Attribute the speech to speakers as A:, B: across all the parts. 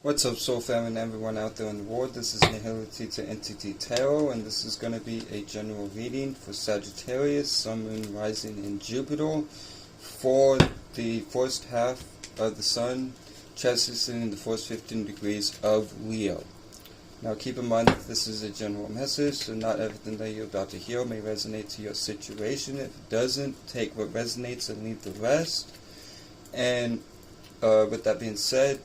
A: What's up, Soul Family and everyone out there in the world? This is Nihility to Entity Tarot, and this is going to be a general reading for Saggitarius, Sun, Moon, Rising, and Jupiter for the first half of the Sun, transitioning the first 15 degrees of Leo. Now keep in mind that this is a general message, so not everything that you're about to hear may resonate to your situation. If it doesn't, take what resonates and leave the rest. And with that being said,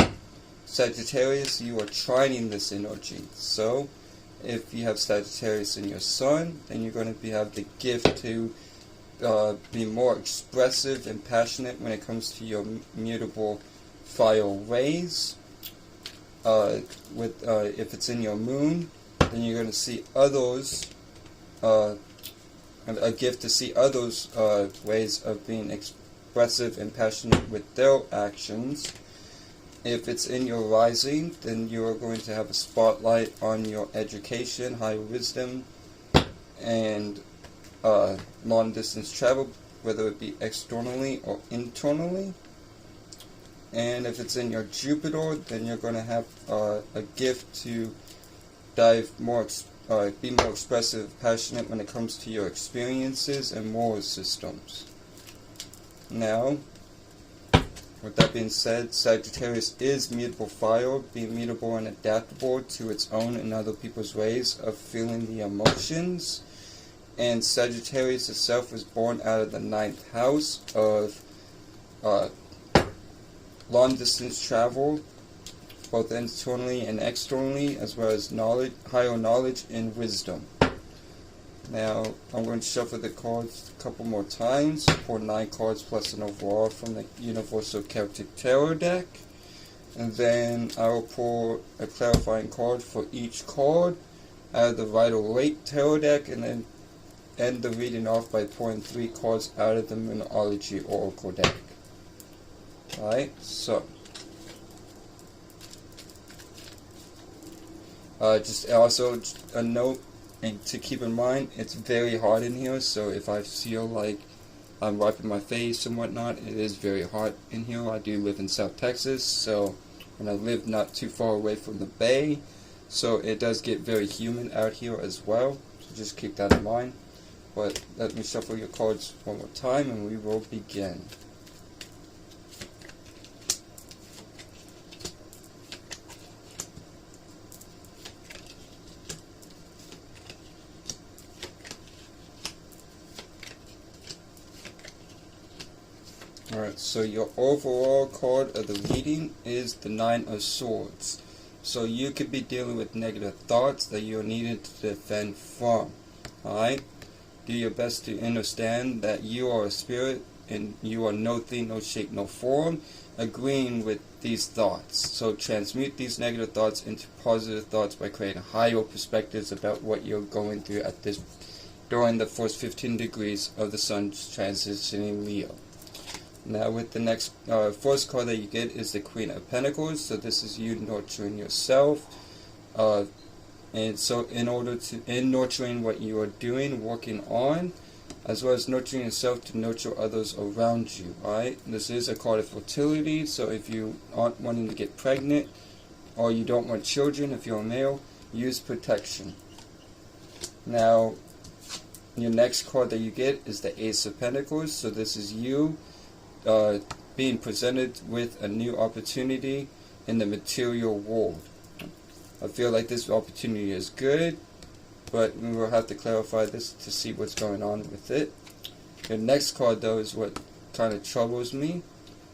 A: Sagittarius, you are trining this energy. So, if you have Sagittarius in your Sun, then you're going to have the gift to be more expressive and passionate when it comes to your mutable fire rays. If it's in your Moon, then you're going to see others, a gift to see others' ways of being expressive and passionate with their actions. If it's in your rising, then you are going to have a spotlight on your education, higher wisdom, and long distance travel, whether it be externally or internally. And if it's in your Jupiter, then you're going to have a gift to be more expressive, passionate when it comes to your experiences and moral systems. Now, with that being said, Sagittarius is mutable fire, being mutable and adaptable to its own and other people's ways of feeling the emotions. And Sagittarius itself was born out of the 9th house of long distance travel, both internally and externally, as well as knowledge, higher knowledge and wisdom. Now, I'm going to shuffle the cards a couple more times, pour 9 cards plus an overall from the Universal Celtic Tarot deck. And then I will pull a clarifying card for each card out of the Waite Tarot deck, and then end the reading off by pulling 3 cards out of the Moonology Oracle deck. Alright, so just also a note, and to keep in mind, it's very hot in here, so if I feel like I'm wiping my face and whatnot, it is very hot in here. I do live in South Texas, so, and I live not too far away from the bay, so it does get very humid out here as well, so just keep that in mind. But let me shuffle your cards one more time and we will begin. Alright, so your overall card of the reading is the 9 of Swords. So you could be dealing with negative thoughts that you're needed to defend from. Alright? Do your best to understand that you are a spirit and you are no thing, no shape, no form, agreeing with these thoughts. So transmute these negative thoughts into positive thoughts by creating higher perspectives about what you're going through during the first 15 degrees of the Sun transitioning Leo. Now with the next first card that you get is the Queen of Pentacles. So this is you nurturing yourself, and so in nurturing what you are doing, working on, as well as nurturing yourself to nurture others around you. Alright, this is a card of fertility, so if you aren't wanting to get pregnant or you don't want children, if you're a male, use protection. Now your next card that you get is the Ace of Pentacles. So this is you being presented with a new opportunity in the material world. I feel like this opportunity is good, but we will have to clarify this to see what's going on with it. The next card though is what kind of troubles me,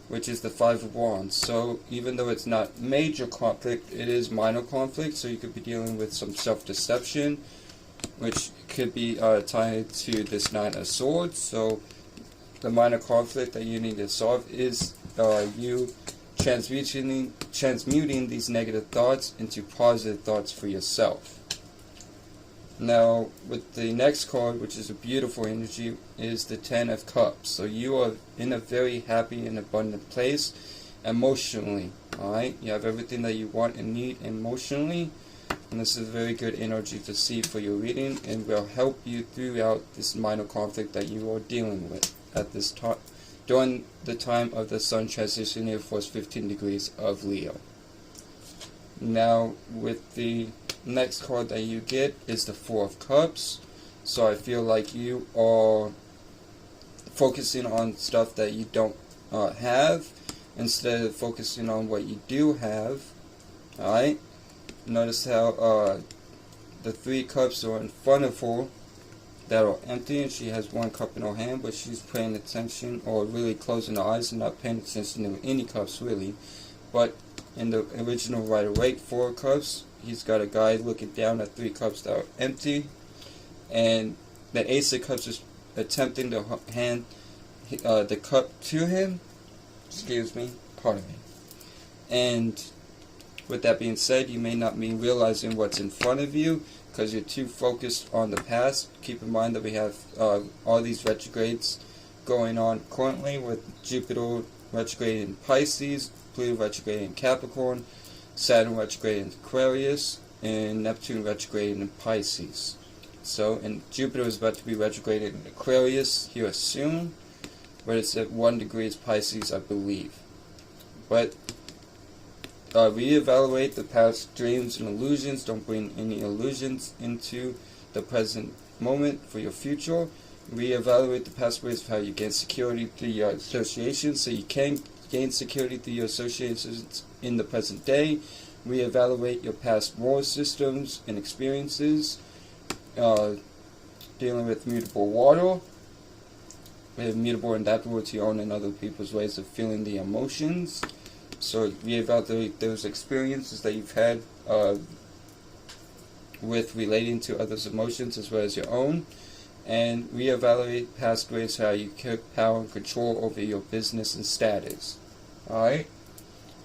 A: which is the 5 of Wands. So even though it's not major conflict, it is minor conflict, so you could be dealing with some self-deception, which could be tied to this 9 of Swords. So the minor conflict that you need to solve is you transmuting these negative thoughts into positive thoughts for yourself. Now, with the next card, which is a beautiful energy, is the 10 of Cups. So you are in a very happy and abundant place emotionally. Alright, you have everything that you want and need emotionally, and this is a very good energy to see for your reading, and will help you throughout this minor conflict that you are dealing with at this time, during the time of the Sun transitioning for 15 degrees of Leo. Now, with the next card that you get is the Four of Cups. So I feel like you are focusing on stuff that you don't have instead of focusing on what you do have. Alright? Notice how the Three Cups are in front of her that are empty, and she has one cup in her hand, but she's paying attention, or really closing her eyes and not paying attention to any cups really. But in the original Rider-Waite Four of Cups, he's got a guy looking down at Three Cups that are empty, and the Ace of Cups is attempting to hand the cup to him. Excuse me, pardon me. And with that being said, you may not be realizing what's in front of you because you're too focused on the past. Keep in mind that we have all these retrogrades going on currently, with Jupiter retrograde in Pisces, Pluto retrograde in Capricorn, Saturn retrograde in Aquarius, and Neptune retrograde in Pisces. So, and Jupiter is about to be retrograded in Aquarius here soon, but it's at 1 degree Pisces, I believe. But reevaluate the past dreams and illusions. Don't bring any illusions into the present moment for your future. Reevaluate the past ways of how you gain security through your associations, so you can gain security through your associations in the present day. Reevaluate your past war systems and experiences. Dealing with mutable water. Mutable and adaptable to your own and other people's ways of feeling the emotions. So reevaluate those experiences that you've had with relating to others' emotions as well as your own, and reevaluate past ways how you kept power and control over your business and status. Alright?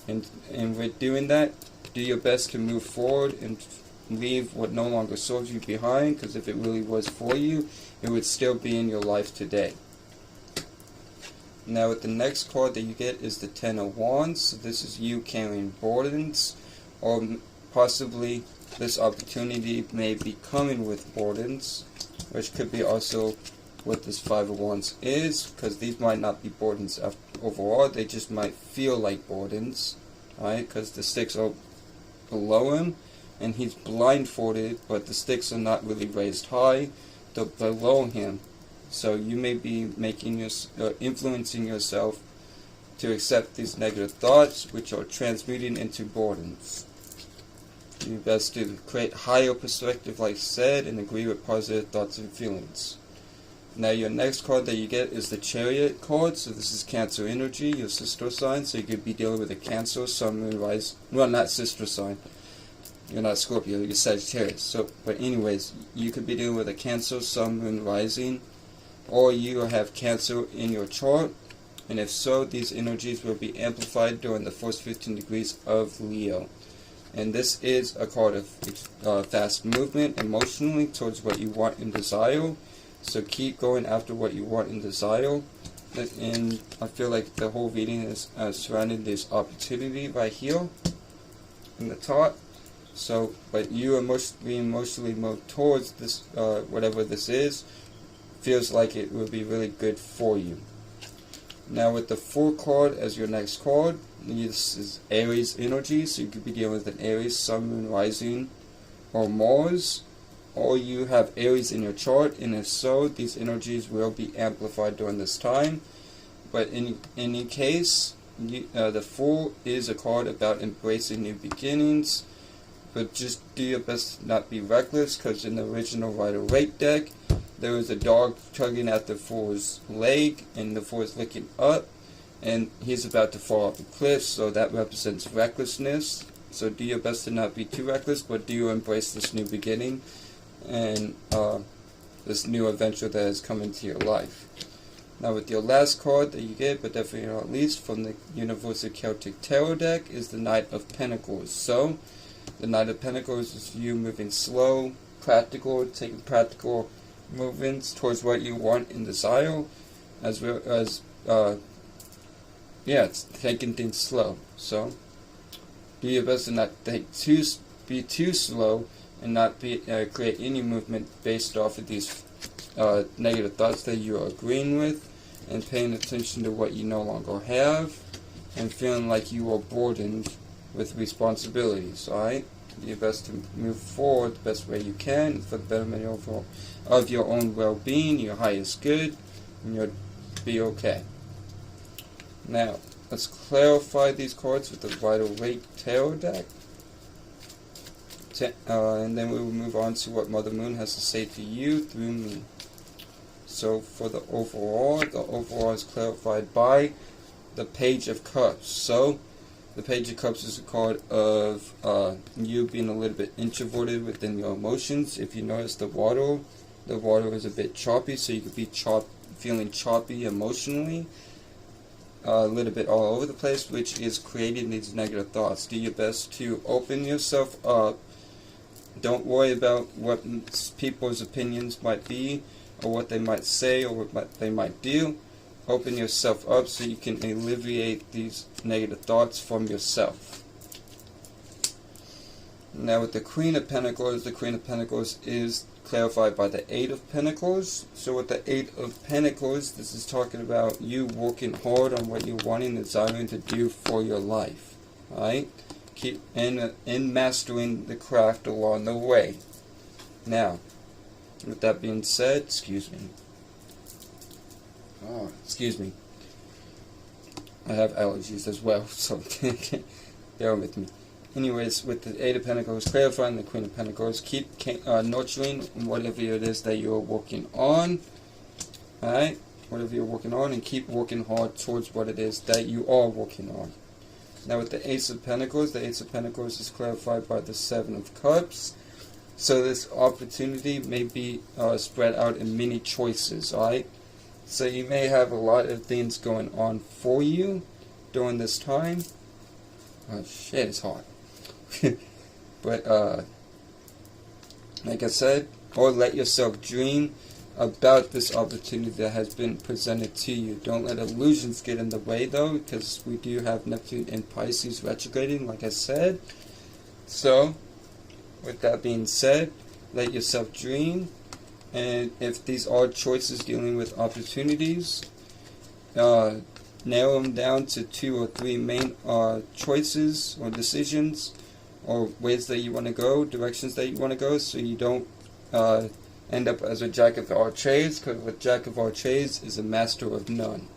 A: And with doing that, do your best to move forward and leave what no longer serves you behind, because if it really was for you, it would still be in your life today. Now with the next card that you get is the Ten of Wands. So this is you carrying burdens, or possibly this opportunity may be coming with burdens, which could be also what this Five of Wands is, because these might not be burdens overall, they just might feel like burdens, right? Because the sticks are below him, and he's blindfolded, but the sticks are not really raised high, they're below him. So you may be making influencing yourself to accept these negative thoughts, which are transmuting into burdens. Do your best to create higher perspective, like I said, and agree with positive thoughts and feelings. Now your next card that you get is the Chariot card. So this is Cancer energy, your sister sign. So you could be dealing with a Cancer, Sun, Moon, Rise. Well, not sister sign. You're not Scorpio, you're Sagittarius. So, but anyways, you could be dealing with a Cancer, Sun, Moon, Rising, or you have Cancer in your chart, and if so, these energies will be amplified during the first 15 degrees of Leo. And this is a card of fast movement emotionally towards what you want and desire. So keep going after what you want and desire. And I feel like the whole reading is surrounding this opportunity right here in the top. So, but you are being emotionally moved towards this, whatever this is, feels like it will be really good for you. Now with the Four card as your next card, this is Aries energy, so you could be dealing with an Aries, Sun, Moon, Rising, or Mars, or you have Aries in your chart, and if so, these energies will be amplified during this time. But in any case, the Fool is a card about embracing new beginnings, but just do your best to not be reckless, because in the original Rider-Waite deck, there was a dog tugging at the Fool's leg, and the Fool is looking up, and he's about to fall off a cliff, so that represents recklessness. So do your best to not be too reckless, but do embrace this new beginning and this new adventure that has come into your life. Now with your last card that you get, but definitely not least, from the Universal Celtic Tarot deck is the Knight of Pentacles. So the Knight of Pentacles is you moving slow, practical, taking practical movements towards what you want and desire, as well as it's taking things slow. So do your best to not be too slow, and not create any movement based off of these negative thoughts that you are agreeing with, and paying attention to what you no longer have, and feeling like you are burdened with responsibilities, alright? Do your best to move forward the best way you can for the betterment of your own well-being, your highest good, and you'll be okay. Now, let's clarify these cards with the Vital Waite Tarot deck. And then we will move on to what Mother Moon has to say to you through me. So for the overall is clarified by the Page of Cups. So the Page of Cups is a card of you being a little bit introverted within your emotions. If you notice the water is a bit choppy, so you could be feeling choppy emotionally, a little bit all over the place, which is creating these negative thoughts. Do your best to open yourself up. Don't worry about what people's opinions might be, or what they might say, or what they might do. Open yourself up so you can alleviate these negative thoughts from yourself. Now with the Queen of Pentacles is clarified by the Eight of Pentacles. So with the Eight of Pentacles, this is talking about you working hard on what you're wanting and desiring to do for your life. Alright? Keep in mastering the craft along the way. Now, with that being said, excuse me. I have allergies as well, so bear with me. Anyways, with the Eight of Pentacles clarifying the Queen of Pentacles, keep nurturing whatever it is that you're working on. Alright? Whatever you're working on, and keep working hard towards what it is that you are working on. Now with the Ace of Pentacles is clarified by the Seven of Cups. So this opportunity may be spread out in many choices, alright? So you may have a lot of things going on for you during this time. Oh shit, it's hot. But like I said, or let yourself dream about this opportunity that has been presented to you. Don't let illusions get in the way though, because we do have Neptune and Pisces retrograding, like I said. So with that being said, let yourself dream, and if these are choices dealing with opportunities, narrow them down to 2 or 3 main choices or decisions or ways that you want to go, directions that you want to go, so you don't end up as a Jack of all trades, because a Jack of all trades is a master of none.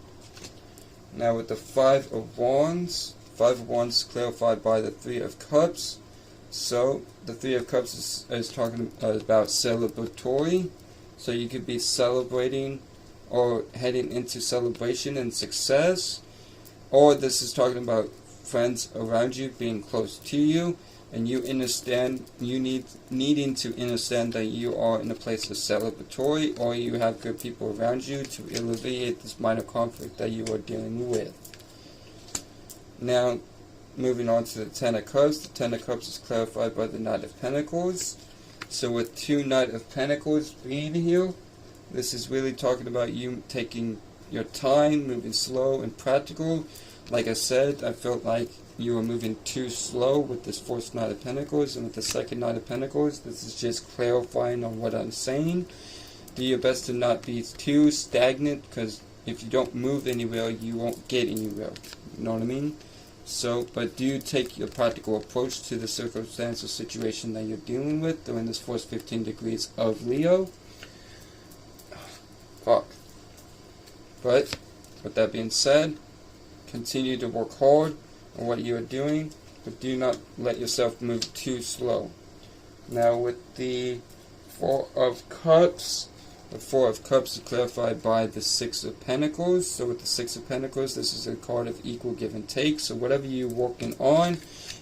A: Now with the Five of Wands clarified by the Three of Cups. So the Three of Cups is talking about celebratory. So you could be celebrating or heading into celebration and success. Or this is talking about friends around you being close to you, and you needing to understand that you are in a place of celebratory, or you have good people around you to alleviate this minor conflict that you are dealing with. Now, moving on to the Ten of Cups. The Ten of Cups is clarified by the Knight of Pentacles. So with 2 Knight of Pentacles being here, this is really talking about you taking your time, moving slow and practical. Like I said, I felt like you were moving too slow with this first Knight of Pentacles, and with the second Knight of Pentacles, this is just clarifying on what I'm saying. Do your best to not be too stagnant, because if you don't move anywhere, you won't get anywhere. You know what I mean? So, but do take your practical approach to the circumstance or situation that you're dealing with during this first 15 degrees of Leo. Fuck. But, with that being said, continue to work hard on what you are doing, but do not let yourself move too slow. Now with the Four of Cups, the Four of Cups is clarified by the Six of Pentacles. So with the Six of Pentacles, this is a card of equal give and take. So whatever you're working on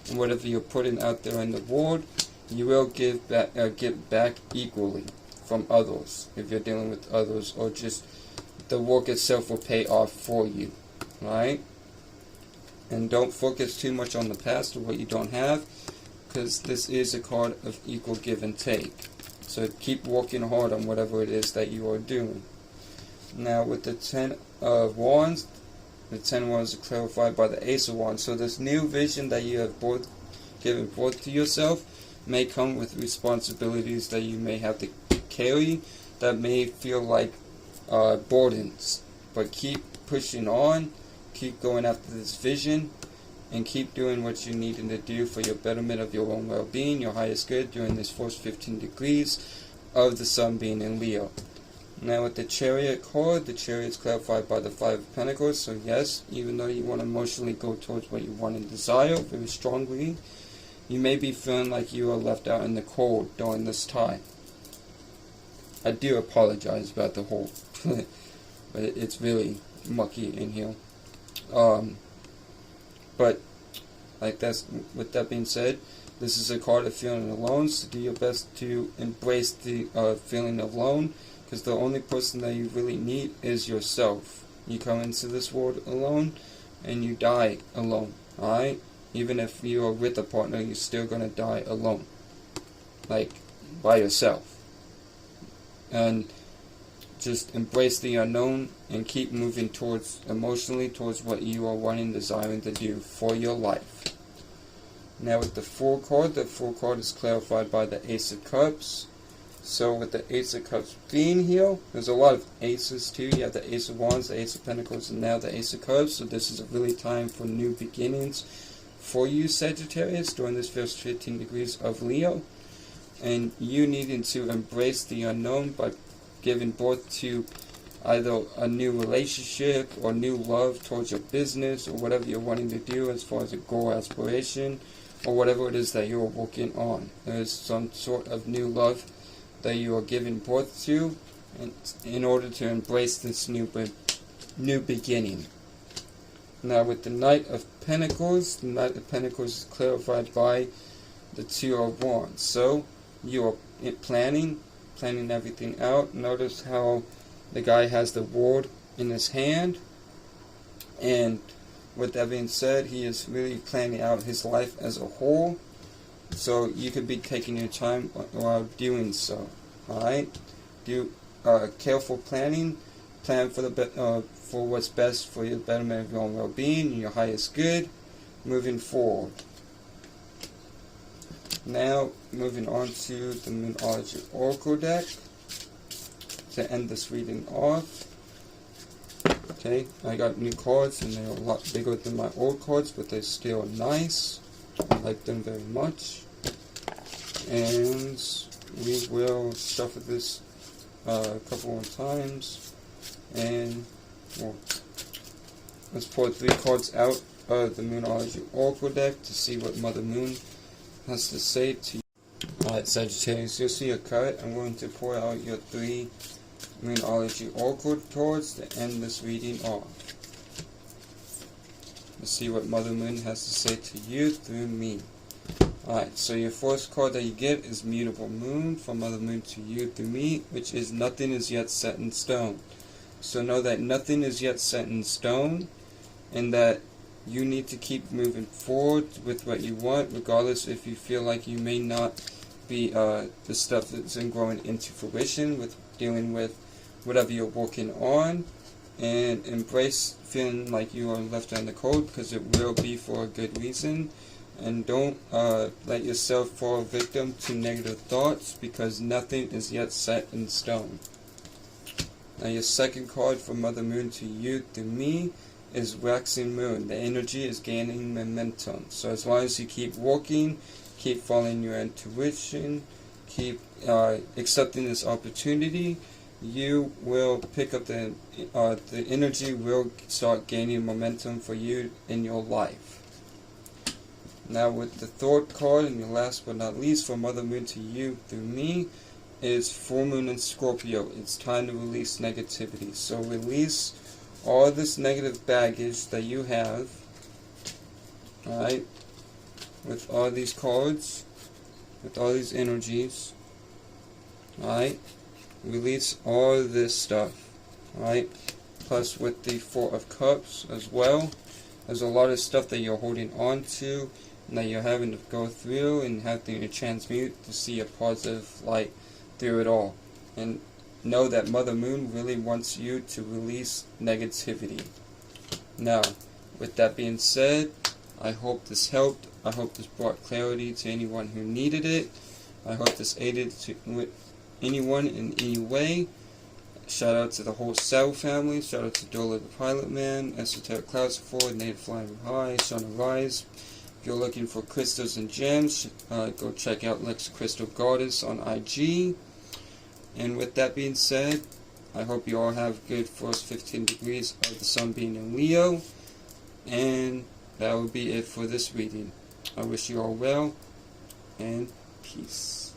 A: and whatever you're putting out there in the world, you will get back equally from others, if you're dealing with others, or just the work itself will pay off for you. Right? And don't focus too much on the past or what you don't have, because this is a card of equal give and take. So keep working hard on whatever it is that you are doing. Now with the Ten of Wands, the 10 of Wands is clarified by the Ace of Wands. So this new vision that you have given forth to yourself may come with responsibilities that you may have to carry that may feel like burdens. But keep pushing on, keep going after this vision, and keep doing what you need to do for your betterment of your own well-being, your highest good during this first 15 degrees of the sun being in Leo. Now with the Chariot card, the Chariot is clarified by the Five of Pentacles, so yes, even though you want to emotionally go towards what you want and desire very strongly, you may be feeling like you are left out in the cold during this time. I do apologize about the whole, but it's really mucky in here. But like that's, with that being said, this is a card of feeling alone, so do your best to embrace the feeling alone, because the only person that you really need is yourself. You come into this world alone, and you die alone, alright? Even if you are with a partner, you're still going to die alone. Like, by yourself. And just embrace the unknown, and keep moving towards, emotionally, towards what you are wanting, desiring to do for your life. Now with the Fool card, the Fool card is clarified by the Ace of Cups. So with the Ace of Cups being here, there's a lot of aces too. You have the Ace of Wands, the Ace of Pentacles, and now the Ace of Cups. So this is a really time for new beginnings for you, Sagittarius, during this first 15 degrees of Leo. And you needing to embrace the unknown by giving birth to either a new relationship or new love towards your business or whatever you're wanting to do as far as a goal, aspiration, or whatever it is that you're working on. There's some sort of new love that you are giving birth to, and in order to embrace this new beginning. Now with the Knight of Pentacles, the Knight of Pentacles is clarified by the Two of Wands. So you are planning everything out. Notice how the guy has the World in his hand, and with that being said, he is really planning out his life as a whole. So you could be taking your time while doing so. Alright? Do careful planning. Plan for for what's best for your betterment of your own well-being and your highest good moving forward. Now, moving on to the Moonology Oracle deck to end this reading off. Okay, I got new cards, and they're a lot bigger than my old cards, but they're still nice. I like them very much. And we will shuffle this a couple more times, and well, let's pull 3 cards out of the Moonology Oracle deck to see what Mother Moon has to say to you. Alright, Sagittarius, you'll see a card. I'm going to pour out your 3 Moonology Oracle cards to end this reading off. Let's see what Mother Moon has to say to you through me. Alright, so your first card that you get is Mutable Moon, from Mother Moon to you through me, which is nothing is yet set in stone. So know that nothing is yet set in stone, and that you need to keep moving forward with what you want, regardless if you feel like you may not be the stuff that's growing into fruition with dealing with whatever you're working on. And embrace feeling like you are left on the cold, because it will be for a good reason. And don't let yourself fall victim to negative thoughts, because nothing is yet set in stone. Now your second card from Mother Moon to you through me is Waxing Moon. The energy is gaining momentum. So as long as you keep working, keep following your intuition, keep accepting this opportunity, you will pick up the energy will start gaining momentum for you in your life. Now with the third card, and your last but not least, from Mother Moon to you through me, is Full Moon in Scorpio. It's time to release negativity. So release all this negative baggage that you have, alright, with all these cards, with all these energies, alright, release all this stuff, alright, plus with the Four of Cups as well, there's a lot of stuff that you're holding on to, and that you're having to go through and having to transmute to see a positive light through it all. And know that Mother Moon really wants you to release negativity. Now, with that being said, I hope this helped. I hope this brought clarity to anyone who needed it. I hope this aided to anyone in any way. Shout out to the whole Cell family. Shout out to Dola the Pilot Man, Esoteric Clouds Ford, Native Flying High, Shauna Rise. If you're looking for crystals and gems, go check out Lex Crystal Goddess on IG. And with that being said, I hope you all have good first 15 degrees of the sun being in Leo. And that will be it for this reading. I wish you all well, and peace.